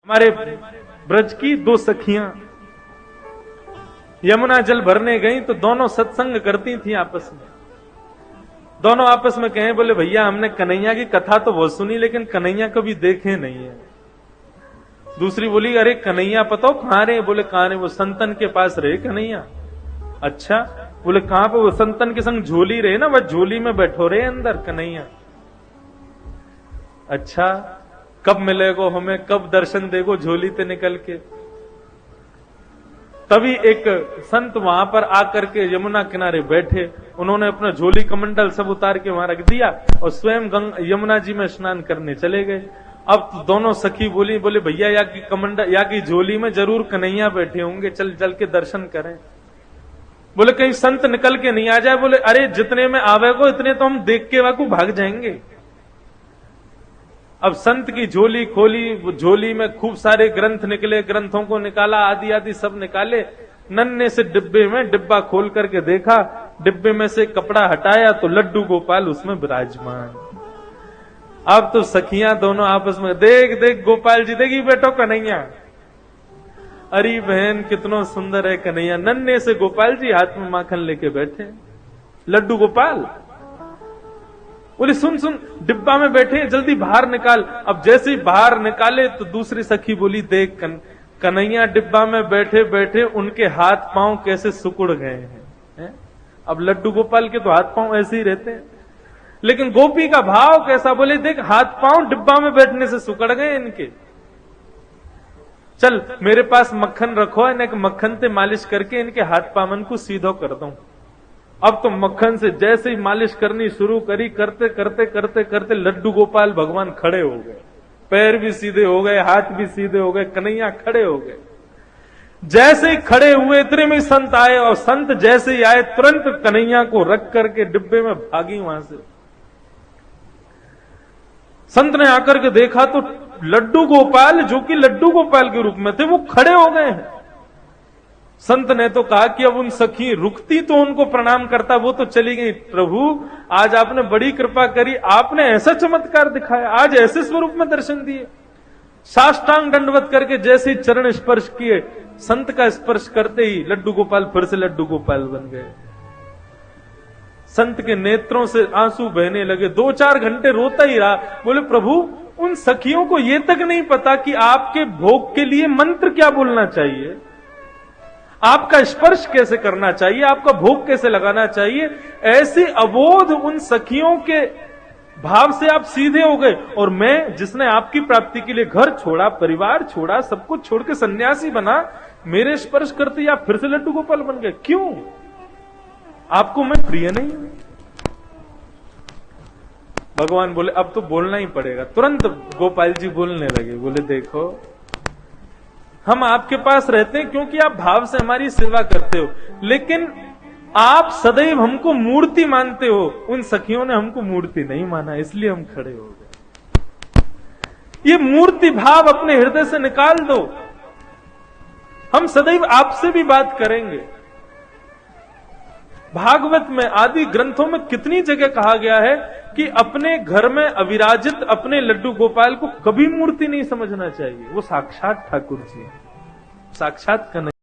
हमारे ब्रज की दो सखियां यमुना जल भरने गई तो दोनों सत्संग करती थी आपस में। दोनों आपस में कहे, बोले भैया हमने कन्हैया की कथा तो बहुत सुनी लेकिन कन्हैया कभी देखे नहीं है। दूसरी बोली, अरे कन्हैया पता हो कहां रहे? बोले कहां रहे? वो संतन के पास रहे कन्हैया। अच्छा, बोले कहां पे? वो संतन के संग झोली रहे ना, वह झोली में बैठो रहे अंदर कन्हैया। अच्छा, कब मिलेगो हमें, कब दर्शन देगो झोली से निकल के? तभी एक संत वहां पर आकर के यमुना किनारे बैठे, उन्होंने अपना झोली कमंडल सब उतार के वहां रख दिया और स्वयं यमुना जी में स्नान करने चले गए। अब तो दोनों सखी बोली, बोले भैया या की कमंडल या की झोली में जरूर कन्हैया बैठे होंगे, चल चल के दर्शन करें। बोले कहीं संत निकल के नहीं आ जाए। बोले अरे जितने में आवे को इतने तो हम देख के वाकू भाग जाएंगे। अब संत की झोली खोली, वो झोली में खूब सारे ग्रंथ निकले, ग्रंथों को निकाला, आदि आदि सब निकाले। नन्हे से डिब्बे में डिब्बा खोल करके देखा, डिब्बे में से कपड़ा हटाया तो लड्डू गोपाल उसमें विराजमान। अब तो सखियां दोनों आपस में, देख देख गोपाल जी, देखी बेटो कन्हैया। अरे बहन कितना सुंदर है कन्हैया। नन्हे से गोपाल जी हाथ में माखन लेके बैठे, लड्डू गोपाल। बोले सुन सुन, डिब्बा में बैठे, जल्दी बाहर निकाल। अब जैसे ही बाहर निकाले तो दूसरी सखी बोली, देख कन्हैया डिब्बा में बैठे बैठे उनके हाथ पांव कैसे सुकुड़ गए हैं। अब लड्डू गोपाल के तो हाथ पांव ऐसे ही रहते हैं, लेकिन गोपी का भाव कैसा? बोले देख हाथ पांव डिब्बा में बैठने से सुकड़ गए इनके। चल मेरे पास मक्खन रखो, इन्हें मक्खन से मालिश करके इनके हाथ पावन को सीधो कर दूं। अब तो मक्खन से जैसे ही मालिश करनी शुरू करी, करते करते करते करते लड्डू गोपाल भगवान खड़े हो गए, पैर भी सीधे हो गए, हाथ भी सीधे हो गए, कन्हैया खड़े हो गए। जैसे ही खड़े हुए इतने में संत आए, और संत जैसे ही आए तुरंत कन्हैया को रख करके डिब्बे में भागी वहां से। संत ने आकर के देखा तो लड्डू गोपाल, जो कि लड्डू गोपाल के रूप में थे, वो खड़े हो गए हैं। संत ने तो कहा कि अब उन सखी रुकती तो उनको प्रणाम करता, वो तो चली गई। प्रभु आज आपने बड़ी कृपा करी, आपने ऐसा चमत्कार दिखाया, आज ऐसे स्वरूप में दर्शन दिए। साष्टांग दंडवत करके जैसे ही चरण स्पर्श किए, संत का स्पर्श करते ही लड्डू गोपाल फिर से लड्डू गोपाल बन गए। संत के नेत्रों से आंसू बहने लगे, 2-4 घंटे रोता ही रहा। बोले प्रभु उन सखियों को ये तक नहीं पता कि आपके भोग के लिए मंत्र क्या बोलना चाहिए, आपका स्पर्श कैसे करना चाहिए, आपका भोग कैसे लगाना चाहिए। ऐसे अबोध उन सखियों के भाव से आप सीधे हो गए, और मैं जिसने आपकी प्राप्ति के लिए घर छोड़ा, परिवार छोड़ा, सब कुछ छोड़ के सन्यासी बना, मेरे स्पर्श करते आप फिर से लड्डू गोपाल बन गए। क्यों? आपको मैं प्रिय नहीं हूं? भगवान बोले अब तो बोलना ही पड़ेगा। तुरंत गोपाल जी बोलने लगे, बोले देखो हम आपके पास रहते हैं क्योंकि आप भाव से हमारी सेवा करते हो, लेकिन आप सदैव हमको मूर्ति मानते हो। उन सखियों ने हमको मूर्ति नहीं माना, इसलिए हम खड़े हो गए। ये मूर्ति भाव अपने हृदय से निकाल दो। हम सदैव आपसे भी बात करेंगे। भागवत में आदि ग्रंथों में कितनी जगह कहा गया है कि अपने घर में अविराजित अपने लड्डू गोपाल को कभी मूर्ति नहीं समझना चाहिए। वो साक्षात ठाकुर जी, साक्षात कन्हैया।